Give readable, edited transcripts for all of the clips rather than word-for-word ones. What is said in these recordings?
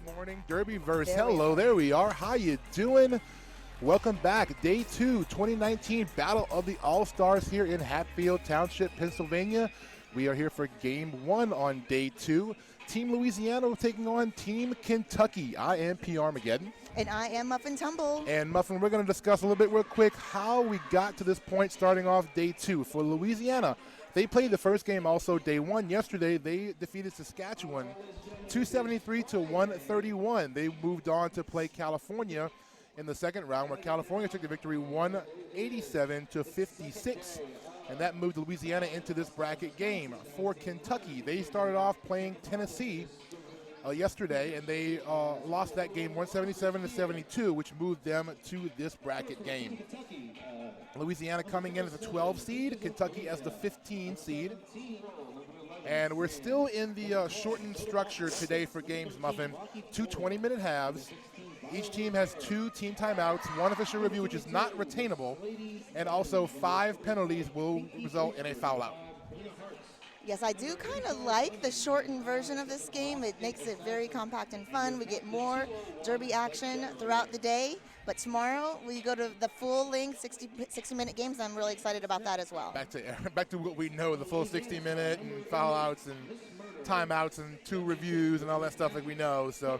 Good morning, Derbyverse. Hello, there we are. How you doing? Welcome back. Day 2, 2019 Battle of the All-Stars here in Hatfield Township, Pennsylvania. We are here for Game 1 on Day 2. Team Louisiana taking on Team Kentucky. I am P. Armageddon. And I am Muffin Tumble. And Muffin, we're going to discuss a little bit real quick how we got to this point starting off Day 2. For Louisiana, they played the first game also Day 1. Yesterday, they defeated Saskatchewan 273 to 131. They moved on to play California in the second round, where California took the victory 187 to 56. And that moved Louisiana into this bracket game. For Kentucky, they started off playing Tennessee yesterday, and they lost that game 177 to 72, which moved them to this bracket game. Louisiana coming in as a 12 seed, Kentucky as the 15 seed. And we're still in the shortened structure today for games, Muffin. 2 20-minute halves. Each team has 2 team timeouts, 1 official review, which is not retainable, and also 5 penalties will result in a foul out. Yes, I do kind of like the shortened version of this game. It makes it very compact and fun. We get more derby action throughout the day. But tomorrow we go to the full-length 60-minute games. I'm really excited about that as well. Back to what we know, the full 60-minute and foul outs and timeouts and 2 reviews and all that stuff like we know. So,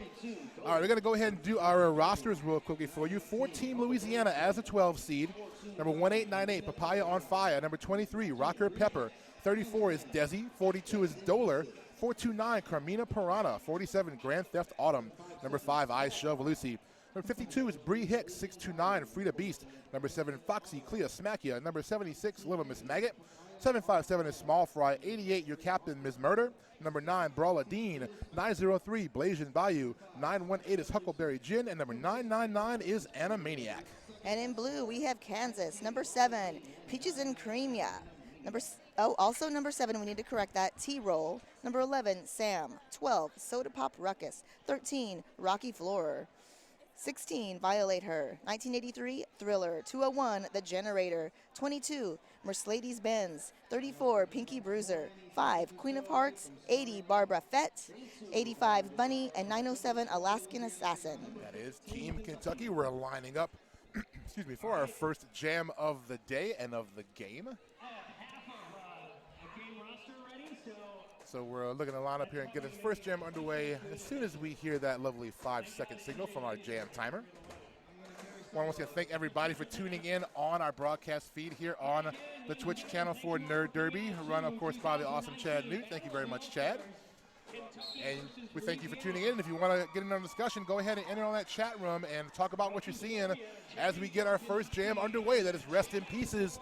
all right, we're going to go ahead and do our rosters real quickly for you. For Team Louisiana as a 12 seed, number 1898, Papaya on Fire. Number 23, Rocker Pepper. 34 is Desi. 42 is Doler. 429, Carmina Piranha. 47, Grand Theft Autumn. Number 5, I Shove Lucy. Number 52 is Bree Hicks. 629, Frida Beast. Number 7, Foxy Clea Smackia. Number 76, Little Miss Maggot. 757 is Small Fry. 88, Your Captain, Ms. Murder. Number 9, Brawler Dean. 903, Blasian Bayou. 918 is Huckleberry Gin. And number 999 is Animaniac. And in blue, we have Kansas. Number 7, Peaches and Creamia. Also number 7, we need to correct that, T-Roll. Number 11, Sam. 12, Soda Pop Ruckus. 13, Rocky Floor. 16, Violate Her. 1983, Thriller. 201, The Generator. 22, Mercedes Benz. 34, Pinky Bruiser. 5, Queen of Hearts. 80, Barbara Fett. 85, Bunny. And 907, Alaskan Assassin. That is Team Kentucky. We're lining up for our first jam of the day and of the game. So we're looking to line up here and get this first jam underway as soon as we hear that lovely 5-second signal from our jam timer. I want to thank everybody for tuning in on our broadcast feed here on the Twitch channel for Nerd Derby, run, of course, by the awesome Chad Newt. Thank you very much, Chad. And we thank you for tuning in. If you want to get in on a discussion, go ahead and enter on that chat room and talk about what you're seeing as we get our first jam underway. That is Rest in Pieces.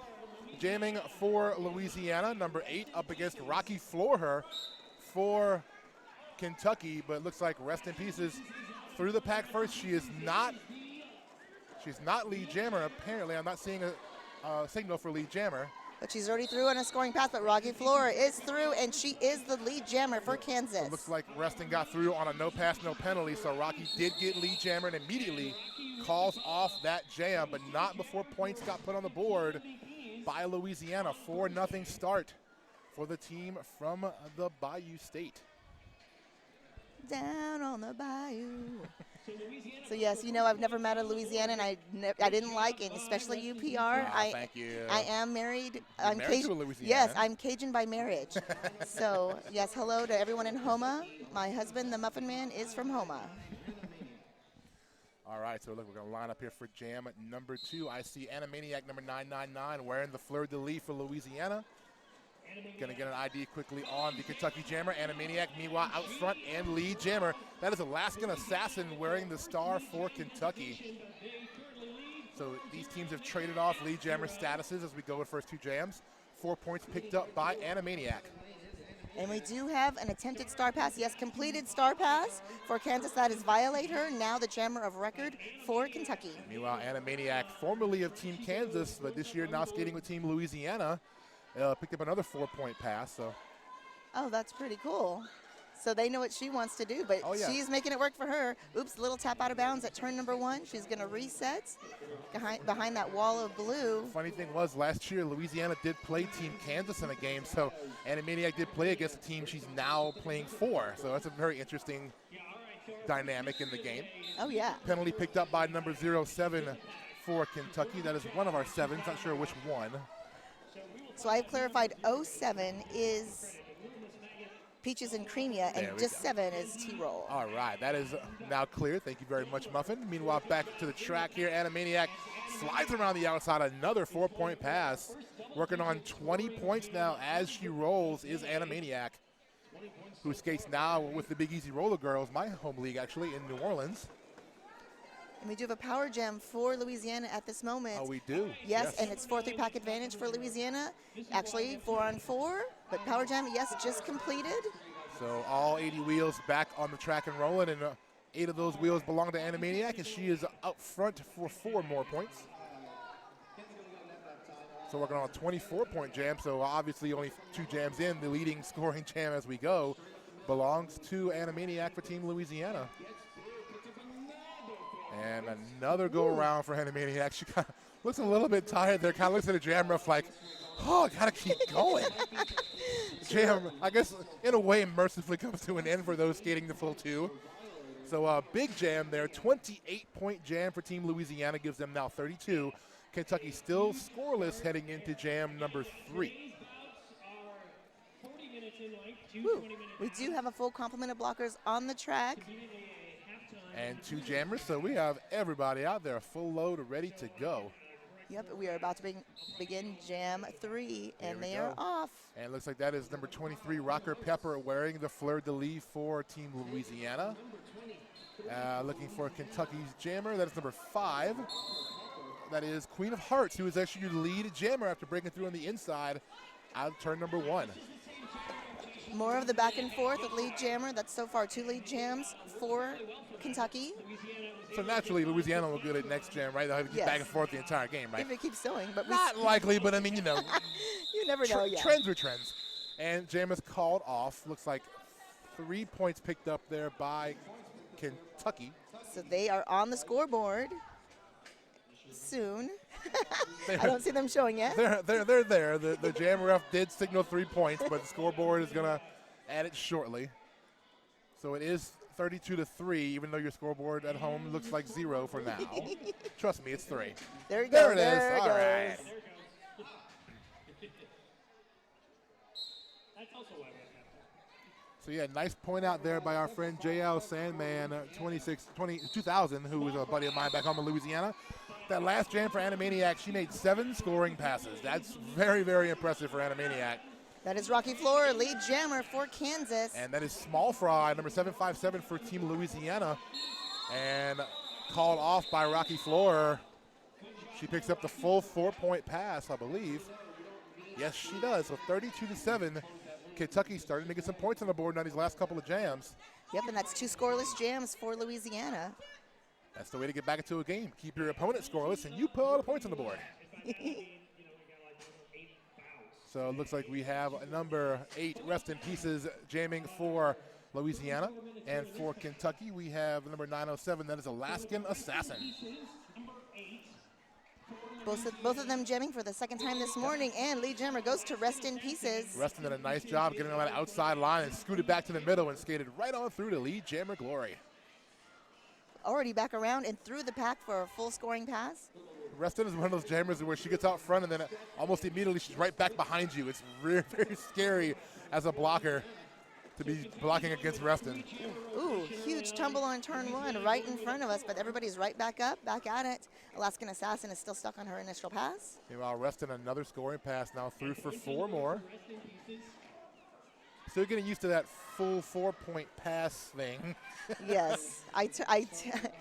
Jamming for Louisiana, number 8 up against Rocky Floor for Kentucky, but it looks like Rest in Pieces through the pack first. She's not lead jammer, apparently. I'm not seeing a signal for lead jammer. But she's already through on a scoring pass, but Rocky Floor is through, and she is the lead jammer for Kansas. It looks like Reston got through on a no pass, no penalty, so Rocky did get lead jammer and immediately calls off that jam, but not before points got put on the board by Louisiana. 4-0 start for the team from the Bayou State. Down on the bayou. So yes, you know, I've never met a Louisiana, and I didn't like it, especially UPR. Thank you. I am married. I'm married to a Louisiana. Yes, I'm Cajun by marriage. So yes, hello to everyone in Houma. My husband, the Muffin Man, is from Houma. All right, so look, we're going to line up here for jam number 2. I see Animaniac number 999 wearing the fleur-de-lis for Louisiana. Going to get an ID quickly on the Kentucky jammer. Animaniac, meanwhile, out front and lead jammer. That is Alaskan Assassin wearing the star for Kentucky. So these teams have traded off lead jammer statuses as we go with first 2 jams. 4 points picked up by Animaniac. And we do have an attempted star pass. Yes, completed star pass for Kansas. That is Violate Her, now the jammer of record for Kentucky. Meanwhile, Animaniac, formerly of Team Kansas, but this year now skating with Team Louisiana, picked up another 4-point pass. So. Oh, that's pretty cool. So they know what she wants to do, but she's making it work for her. Oops, little tap out of bounds at turn number 1. She's going to reset behind that wall of blue. Funny thing was, last year, Louisiana did play Team Kansas in a game, so Animaniac did play against a team she's now playing for. So that's a very interesting dynamic in the game. Oh, yeah. Penalty picked up by number 07 for Kentucky. That is one of our sevens, not sure which one. So I've clarified 07 is Peaches and Creamia, and just 7 is T-Roll. All right, that is now clear. Thank you very much, Muffin. Meanwhile, back to the track here. Animaniac slides around the outside, another 4-point pass. Working on 20 points now as she rolls is Animaniac, who skates now with the Big Easy Roller Girls, my home league actually, in New Orleans. And we do have a power gem for Louisiana at this moment. Oh, we do? Yes, and it's 4 3-pack advantage for Louisiana. Actually, 4-on-4, but power gem, yes, just completed. So all 80 wheels back on the track and rolling, and 8 of those wheels belong to Animaniac, and she is up front for 4 more points. So working on a 24-point jam, so obviously only 2 jams in. The leading scoring jam as we go belongs to Animaniac for Team Louisiana. And another go-around for Animaniac. She kind of looks a little bit tired there, kind of looks at the jam rough like, oh, I gotta keep going. Jam, I guess, in a way, mercifully comes to an end for those skating the full 2. So a big jam there, 28-point jam for Team Louisiana, gives them now 32. Kentucky still scoreless heading into jam number 3. Woo. We do have a full complement of blockers on the track. And 2 jammers, so we have everybody out there, full load, ready to go. Yep, we are about to begin jam 3, and they are off. And it looks like that is number 23, Rocker Pepper, wearing the fleur-de-lis for Team Louisiana. Looking for Kentucky's jammer, that is number 5. That is Queen of Hearts, who is actually your lead jammer after breaking through on the inside out of turn number 1. More of the back and forth with lead jammer. That's so far 2 lead jams for Kentucky. So naturally, Louisiana will get it next jam, right? They'll have to keep back and forth the entire game, right? If it keeps going, but not likely, but I mean, you know. You never know yet. Trends are trends. And jam is called off. Looks like 3 points picked up there by Kentucky. So they are on the scoreboard soon. I don't see them showing yet. They're there. The jam ref did signal 3 points, but the scoreboard is going to add it shortly. So it is 32-3, even though your scoreboard at home looks like 0 for now. Trust me, it's 3. There you go. There it there is. It All goes. right. So yeah, nice point out there by our friend JL Sandman, 2000, who was a buddy of mine back home in Louisiana. That last jam for Animaniac, she made 7 scoring passes. That's very, very impressive for Animaniac. That is Rocky Flora, lead jammer for Kansas. And that is Small Fry, number 757 for Team Louisiana. And called off by Rocky Flora. She picks up the full 4-point pass, I believe. Yes, she does. So 32-7. Kentucky starting to get some points on the board on these last couple of jams. Yep, and that's 2 scoreless jams for Louisiana. That's the way to get back into a game. Keep your opponent scoreless, and you put all the points on the board. So it looks like we have a number 8, Rest in Pieces, jamming for Louisiana. And for Kentucky, we have number 907, that is Alaskan Assassin. Both of them jamming for the second time this morning, and lead jammer goes to Rest in Pieces. Reston did a nice job getting on that outside line and scooted back to the middle and skated right on through to lead jammer glory. Already back around and through the pack for a full scoring pass. Reston is one of those jammers where she gets out front and then almost immediately she's right back behind you. It's very, very scary as a blocker to be blocking against Reston. Ooh, huge tumble on turn 1 right in front of us, but everybody's right back up, back at it. Alaskan Assassin is still stuck on her initial pass. Meanwhile, Reston another scoring pass now through for 4 more. Still getting used to that full 4-point pass thing. Yes, I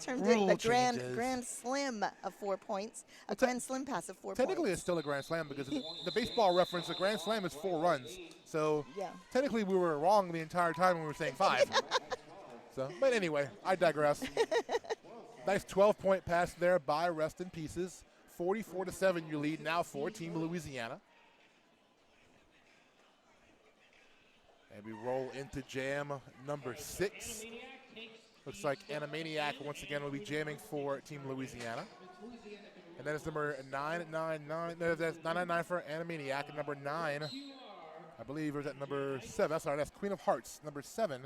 termed Rule it the changes. grand slam of 4 points, a grand slam pass of 4 points. Technically, it's still a grand slam because the baseball reference, a grand slam is 4 runs. So yeah. Technically, we were wrong the entire time when we were saying 5. So, but anyway, I digress. Nice 12-point pass there by Rest in Pieces. 44-7 your lead now for Team Louisiana. And we roll into jam number 6. Looks like Animaniac once again will be jamming for Team Louisiana. And then it's number 999. No, that's 999 for Animaniac. And number 9, I believe, or is that number 7? That's sorry, that's Queen of Hearts. Number 7.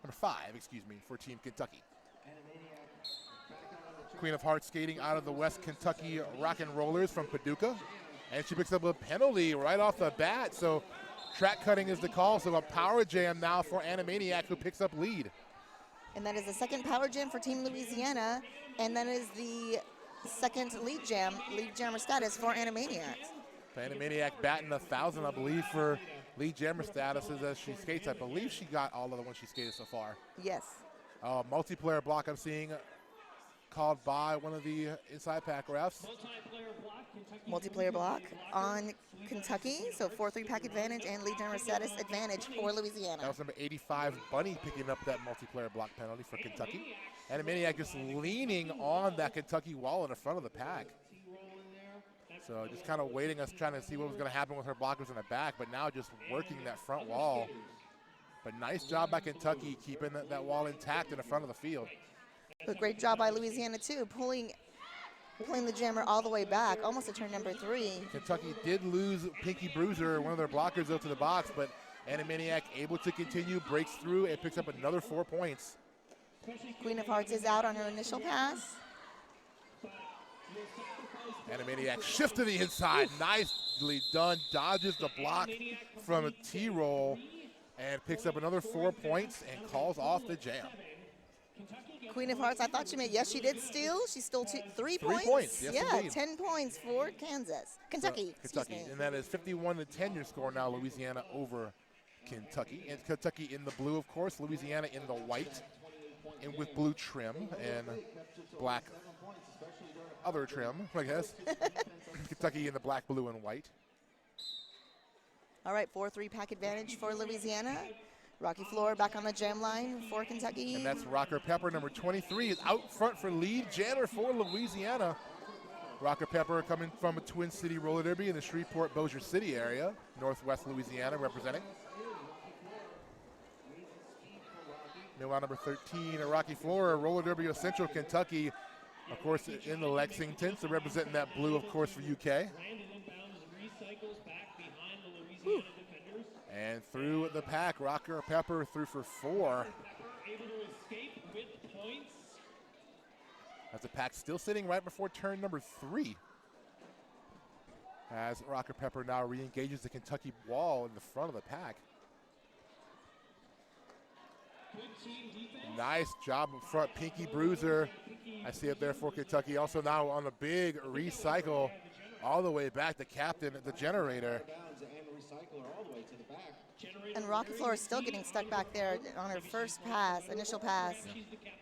Number 5, excuse me, for Team Kentucky. Queen of Hearts skating out of the West Kentucky Rock and Rollers from Paducah. And she picks up a penalty right off the bat. So track cutting is the call. So a power jam now for Animaniac, who picks up lead. And that is the second power jam for Team Louisiana. And that is the second lead jammer status for Animaniacs. Animaniac batting 1,000, I believe, for lead jammer statuses as she skates. I believe she got all of the ones she skated so far. Yes. Multiplayer block I'm seeing called by one of the inside pack refs. Multiplayer block on Kentucky. So 4-3 pack advantage and lead jammer status advantage for Louisiana. That was number 85, Bunny, picking up that multiplayer block penalty for Kentucky. Animaniac just leaning on that Kentucky wall in the front of the pack. So just kind of waiting, us trying to see what was going to happen with her blockers in the back, but now just working that front wall. But nice job by Kentucky keeping that wall intact in the front of the field. But great job by Louisiana too, pulling the jammer all the way back, almost to turn number 3. Kentucky did lose Pinky Bruiser, one of their blockers, out to the box, but Animaniac able to continue, breaks through, and picks up another 4 points. Queen of Hearts is out on her initial pass. Animaniac shift to the inside, nicely done, dodges the block from a T-roll and picks up another 4 points and calls off the jam. Queen of Hearts, I thought she made, yes, she did steal. She stole 3 points. 3 points, yes, yeah, indeed. 10 points for Kentucky. Kentucky, and that is 51-10 your score now, Louisiana over Kentucky. And Kentucky in the blue, of course, Louisiana in the white, and with blue trim and black other trim, I guess. Kentucky in the black, blue, and white. All right, 4-3 pack advantage for Louisiana. Rocky Floor back on the jam line for Kentucky. And that's Rocker Pepper, number 23, is out front for lead jammer for Louisiana. Rocker Pepper coming from a Twin City roller derby in the Shreveport-Bossier City area, northwest Louisiana representing. Meanwhile, number 13, Rocky Floor, roller derby of Central Kentucky, of course, in the Lexington, so representing that blue, of course, for UK. Whew. And through the pack, Rocker Pepper through for 4. That's the pack still sitting right before turn number 3. As Rocker Pepper now re-engages the Kentucky wall in the front of the pack. Nice job up front, Pinky Bruiser. I see it there for Kentucky. Also now on a big recycle all the way back, the captain, the generator. And Rocky Floor is still getting stuck back there on her first pass, initial pass.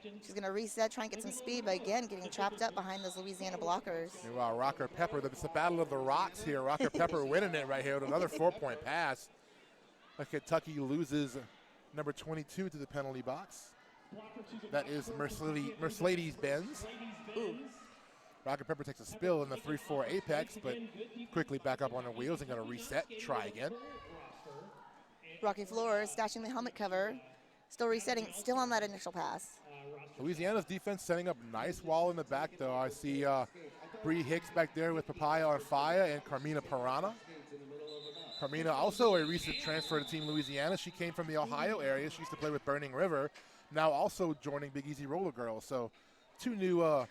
She's going to reset, try and get some speed, but again, getting trapped up behind those Louisiana blockers. Meanwhile, Rocker Pepper, it's a battle of the rocks here. Rocker Pepper winning it right here with another 4-point pass. But Kentucky loses number 22 to the penalty box. That is Mercedes-Benz. Ooh. Rocker Pepper takes a spill in the 3-4 apex, but quickly back up on her wheels and going to reset, try again. Rocky Floor stashing the helmet cover, still resetting, still on that initial pass. Louisiana's defense setting up nice wall in the back, though. I see Bree Hicks back there with Papaya on fire and Carmina Pirana. Carmina, also a recent transfer to Team Louisiana. She came from the Ohio area. She used to play with Burning River, now also joining Big Easy Roller Girls. So 2 new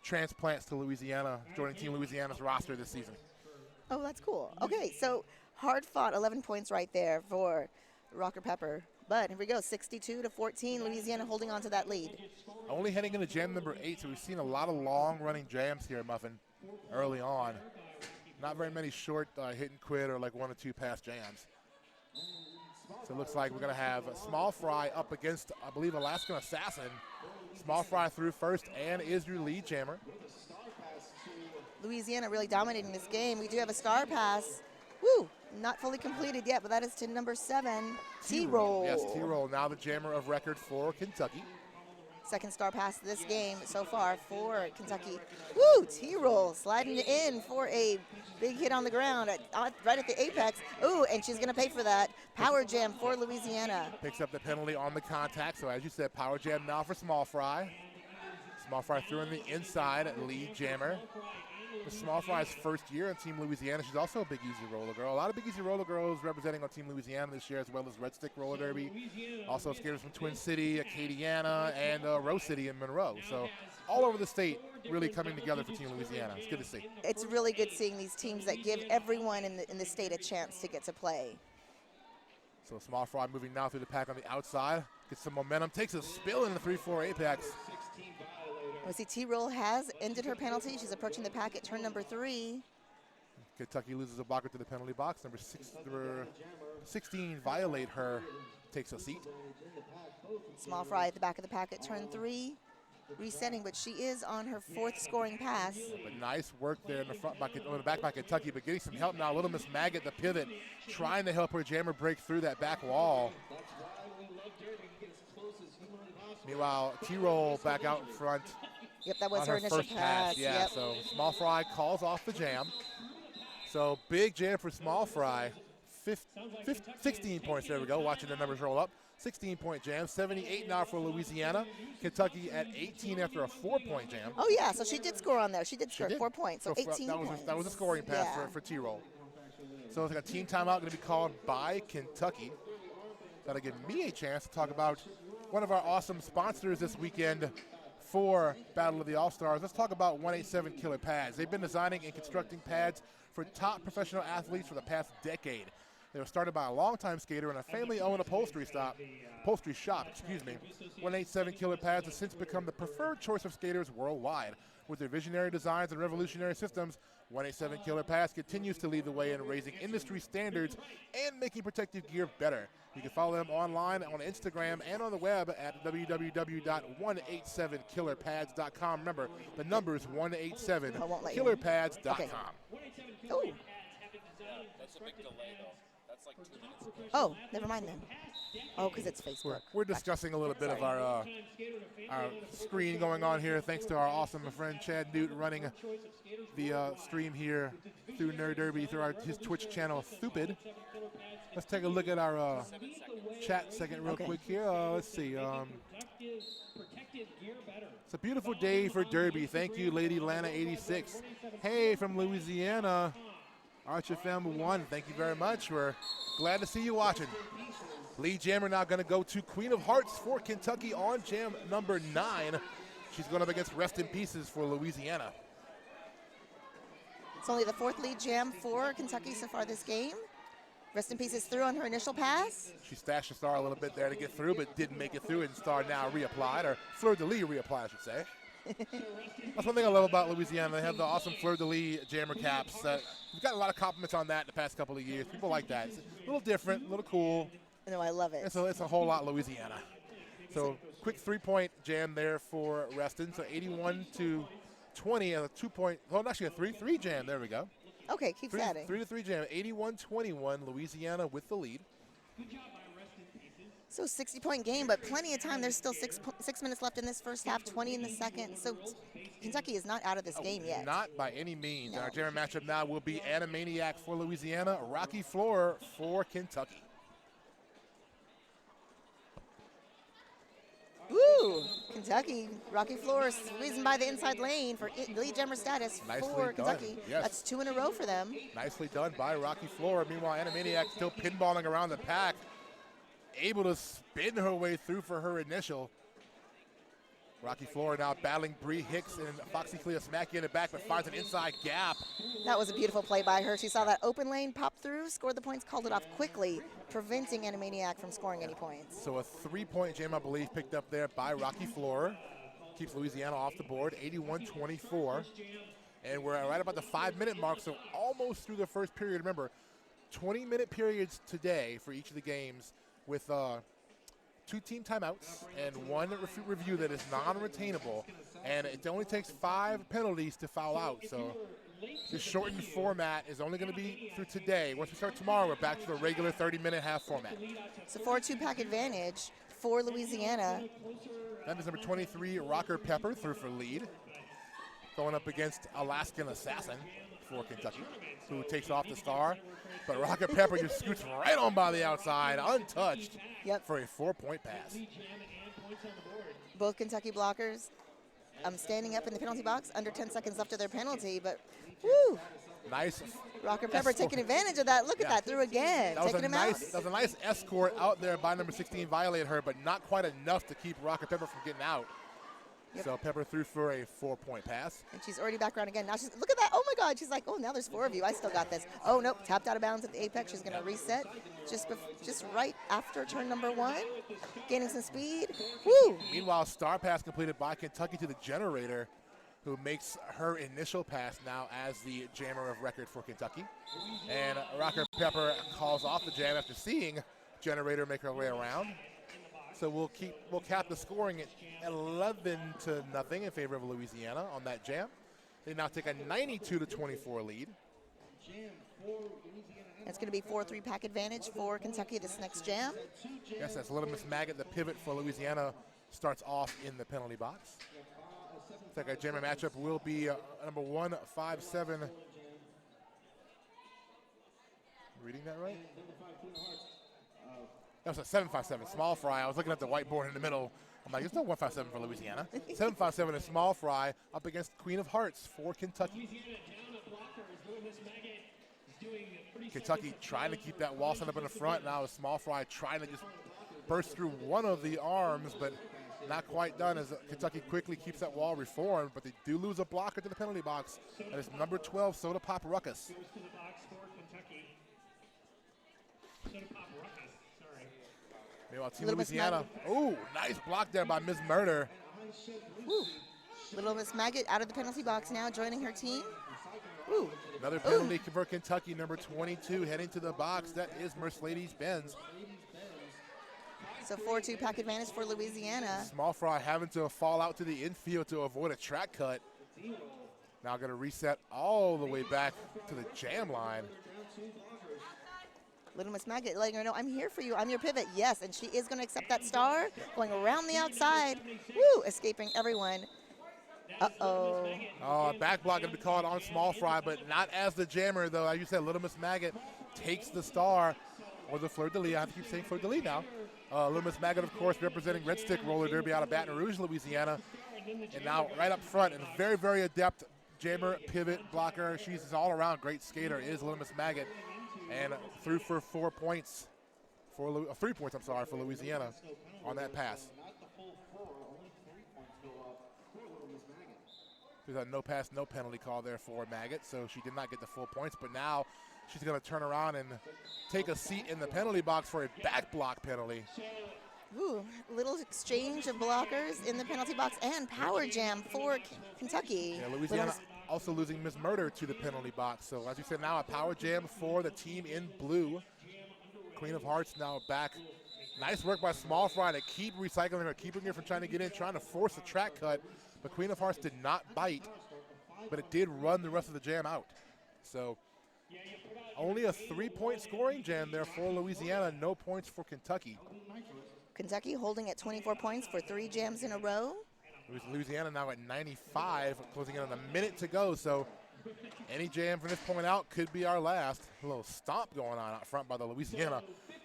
transplants to Louisiana, joining Team Louisiana's roster this season. Oh, that's cool. Okay, so hard fought, 11 points right there for Rocker Pepper. But here we go, 62-14, Louisiana holding on to that lead. Only heading into jam number 8, so we've seen a lot of long-running jams here, Muffin, early on. Not very many short hit and quit or like 1 or 2 pass jams. So it looks like we're going to have Small Fry up against, I believe, Alaskan Assassin. Small Fry through first and is your lead jammer. Louisiana really dominating this game. We do have a star pass. Woo! Not fully completed yet, but that is to number 7, T-Roll. Yes, T-Roll, now the jammer of record for Kentucky. Second star pass this game so far for Kentucky. Woo! T-Roll sliding in for a big hit on the ground right at the apex. Ooh, and she's going to pay for that. Power jam for Louisiana. Picks up the penalty on the contact, so as you said, power jam now for Small Fry. Small Fry through on the inside, lead jammer. This Small Fry's first year on Team Louisiana. She's also a Big Easy roller girl. A lot of Big Easy roller girls representing on Team Louisiana this year, as well as Red Stick Roller Derby. Also skaters from Twin City, Acadiana, and Rose City in Monroe. So all over the state really coming together for Team Louisiana. It's good to see. It's really good seeing these teams that give everyone in the state a chance to get to play. So Small Fry moving now through the pack on the outside. Gets some momentum. Takes a spill in the 3-4 apex. We see T-Roll has ended her penalty. She's approaching the pack at turn number 3. Kentucky loses a blocker to the penalty box. Number 16, Violate Her, takes a seat. Small Fry at the back of the pack at turn 3. Resetting, but she is on her 4th scoring pass. But nice work there in the front by, on the back by Kentucky, but getting some help now. Little Miss Mag at the pivot, trying to help her jammer break through that back wall. Meanwhile, T-Roll back out in front. Yep, that was her initial first pass. Yeah, yep. So Small Fry calls off the jam. So big jam for Small Fry. 16 points, there we go, watching the numbers roll up. 16-point jam, 78 now for Louisiana. Kentucky at 18 after a 4-point jam. Oh, yeah, so she did score on there. She did score 4 points, so 18 points. That was a scoring pass for T-Roll. So it's like a team timeout going to be called by Kentucky. That'll give me a chance to talk about one of our awesome sponsors this weekend for Battle of the All-Stars. Let's talk about 187 Killer Pads. They've been designing and constructing pads for top professional athletes for the past decade. They were started by a longtime skater and a family-owned upholstery shop. 187 Killer Pads has since become the preferred choice of skaters worldwide. With their visionary designs and revolutionary systems, 187 Killer Pads continues to lead the way in raising industry standards and making protective gear better. You can follow them online on Instagram and on the web at www.187killerpads.com. Remember, the number is 187killerpads.com. Okay. Oh. That's a big delay, though. That's like 2 minutes. Oh, never mind then. Oh, because it's Facebook. We're discussing a little bit of our screen going on here, thanks to our awesome friend Chad Newt running the stream here through Nerd Derby through his Twitch channel, Stupid. Let's take a look at our chat second real quick here. Let's see. It's a beautiful day for Derby. Thank you, Lady Lana 86. Hey, from Louisiana. Archer Fam 1, thank you very much. We're glad to see you watching. Lead jammer now going to go to Queen of Hearts for Kentucky on jam number 9. She's going up against Rest in Pieces for Louisiana. It's only the 4th lead jam for Kentucky so far this game. Rest in Pieces through on her initial pass. She stashed the star a little bit there to get through, but didn't make it through, and star now reapplied, or fleur-de-lis reapplied, I should say. That's one thing I love about Louisiana. They have the awesome fleur-de-lis jammer caps. We've gotten a lot of compliments on that in the past couple of years. People like that. It's a little different, a little cool. No, I love it. It's a whole lot Louisiana. So quick 3-point jam there for Reston. So 81-20 and a 2-point, well, actually a 3-3 jam. There we go. Okay, keep adding. 3-3 jam. 81-21, Louisiana with the lead. So 60-point game, but plenty of time. There's still 6 minutes left in this first half, 20 in the second. So Kentucky is not out of this game yet. Not by any means. No. Our jammer matchup now will be Animaniac for Louisiana, Rocky Floor for Kentucky. Woo! Kentucky, Rocky Floor squeezing by the inside lane for lead jammer status for Kentucky. Yes. That's 2 in a row for them. Nicely done by Rocky Floor. Meanwhile, Animaniac still pinballing around the pack, able to spin her way through for her initial. Rocky Floor now battling Bree Hicks and Foxy Clea Smacky in the back, but finds an inside gap. That was a beautiful play by her. She saw that open lane pop through, scored the points, called it off quickly, preventing Animaniac from scoring any points. So a 3-point jam, I believe, picked up there by Rocky Floor. Keeps Louisiana off the board, 81-24. And we're right about the 5-minute mark, so almost through the first period. Remember, 20-minute periods today for each of the games with 2 team timeouts and 1 review that is non-retainable. And it only takes 5 penalties to foul out. So this shortened format is only going to be through today. Once we start tomorrow, we're back to the regular 30-minute half format. So 4-2 pack advantage for Louisiana. That is number 23, Rocker Pepper, through for lead. Going up against Alaskan Assassin for Kentucky, who takes off the star. But Rocker Pepper just scoots right on by the outside, untouched, for a 4-point pass. Both Kentucky blockers standing up in the penalty box, under 10 seconds left of their penalty, but woo! Nice. Rocker Pepper taking advantage of that. Look at that, through again, taking him out. That was a nice escort out there by number 16, Violate Her, but not quite enough to keep Rocker Pepper from getting out. Yep. So Pepper threw for a 4-point pass. And she's already back around again. Now she's, look at that, oh my God. She's like, oh, now there's 4 of you. I still got this. Oh, nope, tapped out of bounds at the apex. She's gonna reset just right after turn number 1, gaining some speed. Woo! Meanwhile, star pass completed by Kentucky to the Generator, who makes her initial pass now as the jammer of record for Kentucky. And Rocker Pepper calls off the jam after seeing Generator make her way around. So we'll cap the scoring at 11-0 in favor of Louisiana on that jam. They now take a 92-24 lead. It's going to be 4-3 pack advantage for Kentucky this next jam. Yes, that's Little Miss Maggot. The pivot for Louisiana starts off in the penalty box. Looks like our jammer matchup will be number 157. Reading that right? That was a 757, small fry. I was looking at the whiteboard in the middle. I'm like, there's no 157 for Louisiana. 757 is small fry up against Queen of Hearts for Kentucky. Kentucky trying to keep that wall set up in the front. Now a small fry trying to just burst through one of the arms, but not quite done as Kentucky quickly keeps that wall reformed, but they do lose a blocker to the penalty box. That is number 12, Soda Pop Ruckus. Meanwhile, Team Louisiana. Oh, nice block there by Ms. Murder. Woo. Little Miss Maggot out of the penalty box now, joining her team. Woo. Another penalty for Kentucky, number 22, heading to the box. That is Mercedes Benz. So 4-2 pack advantage for Louisiana. Small fry having to fall out to the infield to avoid a track cut. Now going to reset all the way back to the jam line. Little Miss Maggot letting her know, I'm here for you, I'm your pivot. Yes, and she is going to accept that star, going around the outside. Woo, escaping everyone. Uh-oh. Back block going to be called on small fry, but not as the jammer, though. As you said, Little Miss Maggot takes the star, or the fleur-de-lis. I have to keep saying fleur-de-lis now. Little Miss Maggot, of course, representing Red Stick Roller Derby out of Baton Rouge, Louisiana. And now right up front, and a very, very adept jammer, pivot, blocker. She's an all-around great skater, is Little Miss Maggot. And threw for 4 points, 3 points, for Louisiana on that pass. There's a no pass, no penalty call there for Maggot, so she did not get the full points, but now she's going to turn around and take a seat in the penalty box for a back block penalty. Ooh, little exchange of blockers in the penalty box and power jam for Kentucky. Yeah, Louisiana also losing Ms. Murder to the penalty box. So as you said, now a power jam for the team in blue. Queen of Hearts now back. Nice work by Small Fry to keep recycling her, keeping her from trying to get in, trying to force a track cut. But Queen of Hearts did not bite, but it did run the rest of the jam out. So only a 3-point scoring jam there for Louisiana, no points for Kentucky. Kentucky holding at 24 points for 3 jams in a row. Louisiana now at 95, closing in on a minute to go. So any jam from this point out could be our last. A little stomp going on out front by the Louisiana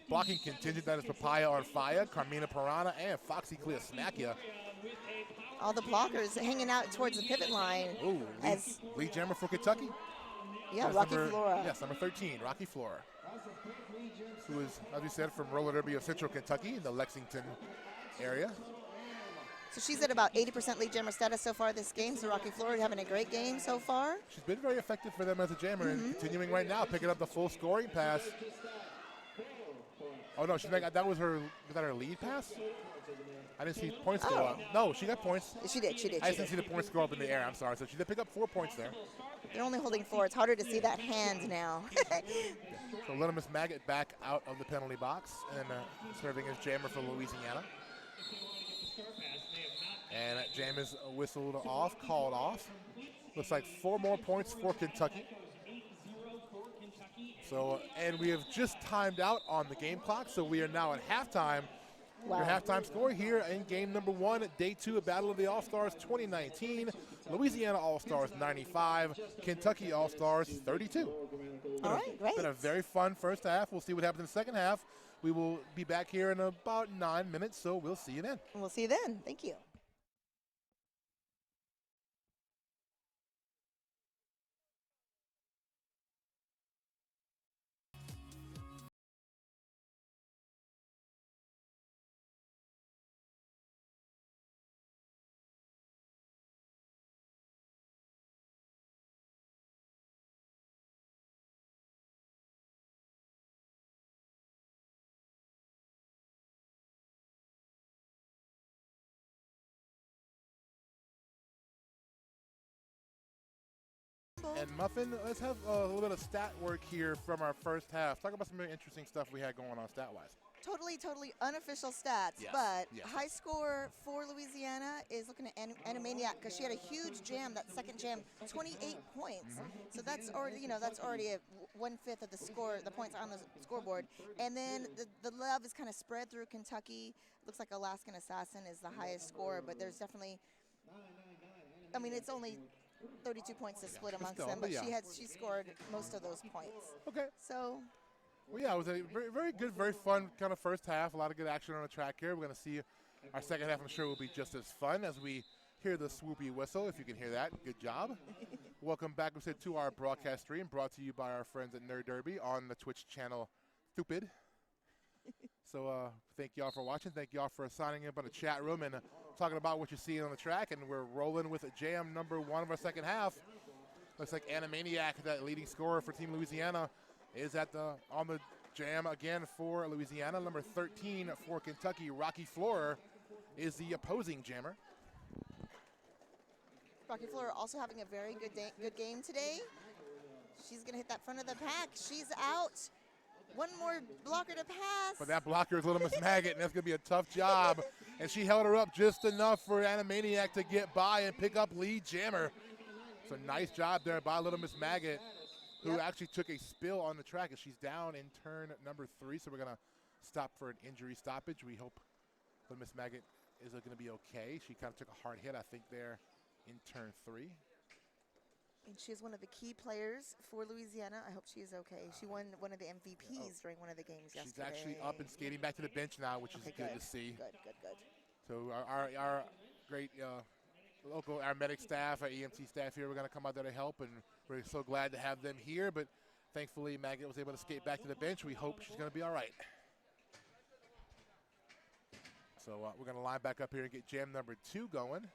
blocking contingent. That is Papaya on Fire, Carmina Piranha, and Foxy Cleosmachia. All the blockers hanging out towards the pivot line. Ooh, lead jammer for Kentucky. Yeah, that's Rocky Flora. Yes, number 13, Rocky Flora, who is, as we said, from roller derby of Central Kentucky in the Lexington area. So she's at about 80% lead jammer status so far this game. So Rocky Flora having a great game so far. She's been very effective for them as a jammer and continuing right now, picking up the full scoring pass. Oh no, that was that her lead pass? I didn't see points go up. No, she got points. She did. I didn't see the points go up in the air. I'm sorry. So she did pick up 4 points there. They're only holding 4. It's harder to see that hand now. So Little Miss Maggot back out of the penalty box and serving as jammer for Louisiana. And that jam is whistled off, called off. Looks like 4 more points for Kentucky. So, and we have just timed out on the game clock, so we are now at halftime. Wow. Your halftime score here in game number 1, day 2 of Battle of the All-Stars 2019. Louisiana All-Stars 95, Kentucky All-Stars 32. All right, great. It's been a very fun first half. We'll see what happens in the second half. We will be back here in about 9 minutes, so we'll see you then. We'll see you then. Thank you. And Muffin, let's have a little bit of stat work here from our first half. Talk about some really interesting stuff we had going on stat-wise. Totally unofficial stats, Yes, but yes. high score for Louisiana is looking at Animaniac because she had a huge jam, that second jam, 28 points. So that's already, that's already a 1/5 of the score, the points on the scoreboard. And then the love is kind of spread through Kentucky. Looks like Alaskan Assassin is the highest score, but there's definitely, it's only 32 points to split amongst them, but she scored most of those points. Okay. So. Well, yeah, it was a very, very good, very fun kind of first half. A lot of good action on the track here. We're going to see our second half, I'm sure, will be just as fun as we hear the swoopy whistle, if you can hear that. Good job. Welcome back, we said, to our broadcast stream, brought to you by our friends at Nerd Derby on the Twitch channel Stupid. So thank y'all for watching. Thank y'all for signing up on the chat room and talking about what you're seeing on the track. And we're rolling with jam number 1 of our second half. Looks like Animaniac, that leading scorer for Team Louisiana, is on the jam again for Louisiana. Number 13 for Kentucky, Rocky Florer, is the opposing jammer. Rocky Florer also having a very good game today. She's going to hit that front of the pack. She's out. One more blocker to pass. But that blocker is Little Miss Maggot, and that's going to be a tough job. And she held her up just enough for Animaniac to get by and pick up lead jammer. So nice job there by Little Miss Maggot, who actually took a spill on the track, and she's down in turn number 3. So we're going to stop for an injury stoppage. We hope Little Miss Maggot is going to be okay. She kind of took a hard hit, I think, there in turn 3. And she's one of the key players for Louisiana. I hope she is okay. She won one of the MVPs during one of the games yesterday. She's actually up and skating back to the bench now, which is good to see. Good. So our great our medic staff, our EMT staff here, we're going to come out there to help, and we're so glad to have them here. But thankfully, Maggot was able to skate back to the bench. We hope she's going to be all right. So we're going to line back up here and get jam number 2 going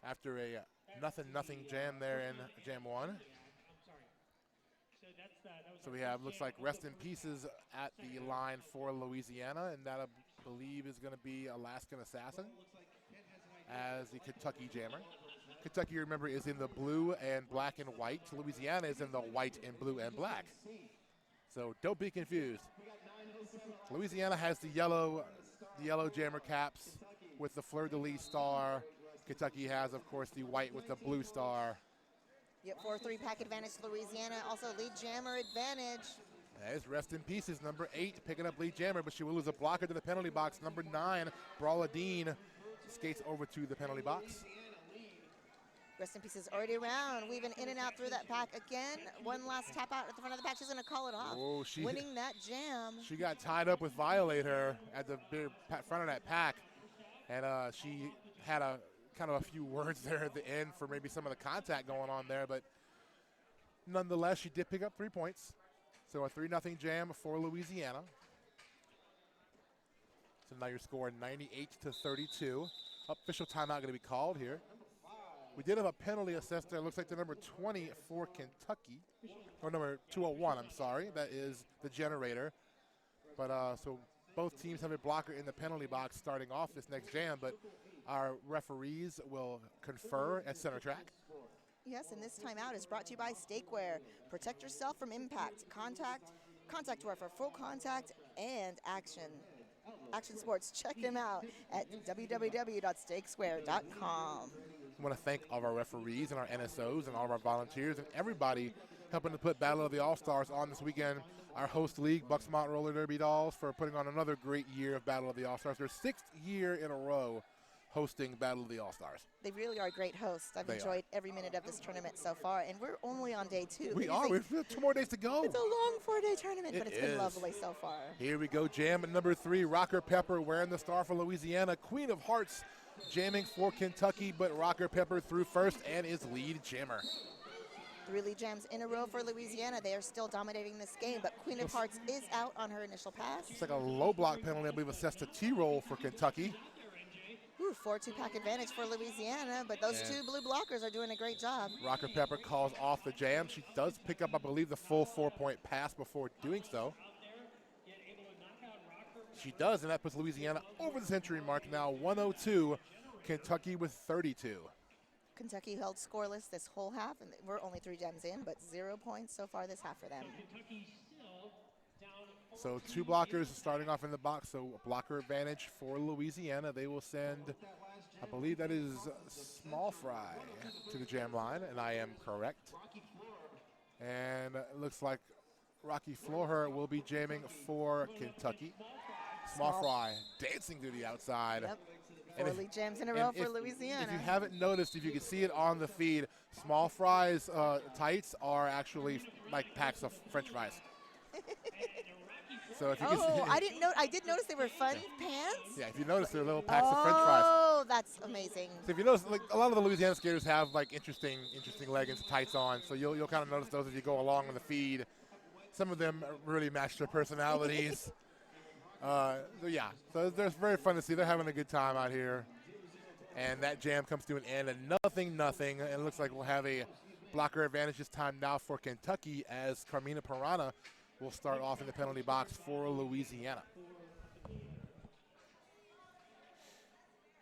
after a nothing jam there in jam 1. So we have, looks like, Rest in Pieces at the line for Louisiana, and that, I believe, is going to be Alaskan Assassin as the Kentucky jammer. Kentucky, remember, is in the blue and black and white. Louisiana is in the white and blue and black. So don't be confused. Louisiana has the yellow jammer caps with the fleur-de-lis star. Kentucky has, of course, the white with the blue star. Yep, 4-3 pack advantage to Louisiana. Also lead jammer advantage. That is Rest in Pieces, number 8, picking up lead jammer, but she will lose a blocker to the penalty box. Number 9, Brawla Dean, skates over to the penalty box. Rest in Pieces already around, weaving in and out through that pack again. One last tap out at the front of the pack. She's going to call it off. Oh, winning that jam. She got tied up with Violator at the front of that pack, and she had a kind of a few words there at the end for maybe some of the contact going on there, but nonetheless, she did pick up 3 points. So a 3-0 jam for Louisiana. So now your score 98-32. Official timeout going to be called here. We did have a penalty assessed there. Looks like the number 20 for Kentucky, or number 201, I'm sorry. That is the generator. But so both teams have a blocker in the penalty box starting off this next jam, but our referees will confer at center track. Yes, and this timeout is brought to you by Stakeware. Protect yourself from impact, contact wear for full contact and action sports. Check them out at www.stakesquare.com. I want to thank all of our referees and our NSOs and all of our volunteers and everybody helping to put Battle of the All-Stars on this weekend. Our host league, Bucksmont Roller Derby Dolls, for putting on another great year of Battle of the All-Stars. Their 6th year in a row hosting Battle of the All-Stars. They really are great hosts. I've enjoyed every minute of this tournament so far, and we're only on day 2. We are. We have 2 more days to go. It's a long 4-day tournament, but it's been lovely so far. Here we go, jam at number 3, Rocker Pepper wearing the star for Louisiana. Queen of Hearts jamming for Kentucky, but Rocker Pepper through first and is lead jammer. 3 lead jams in a row for Louisiana. They are still dominating this game, but Queen of Hearts is out on her initial pass. It's like a low block penalty, I believe, assessed to T-roll for Kentucky. 4-2 pack advantage for Louisiana, but those 2 blue blockers are doing a great job. Rocker Pepper calls off the jam. She does pick up, I believe, the full 4-point pass before doing so. She does, and that puts Louisiana over the century mark now, 102. Kentucky with 32. Kentucky held scoreless this whole half, and we're only 3 gems in, but 0 points so far this half for them. So 2 blockers starting off in the box, so a blocker advantage for Louisiana. They will send, I believe that is Small Fry to the jam line, and I am correct. And it looks like Rocky Floher will be jamming for Kentucky. Small Fry dancing to the outside. Yep. And 4 lead jams in a row for Louisiana. If you haven't noticed, if you can see it on the feed, Small Fry's tights are actually like packs of French fries. So if you can see, I didn't know. I did notice they were fun pants. Yeah, if you notice, they're little packs of French fries. Oh, that's amazing. So if you notice, like a lot of the Louisiana skaters have like interesting leggings, tights on. So you'll kind of notice those as you go along in the feed. Some of them really match their personalities. So yeah, so they're very fun to see. They're having a good time out here. And that jam comes to an end at nothing. And it looks like we'll have a blocker advantage this time now for Kentucky as Carmina Pirana will start off in the penalty box for Louisiana.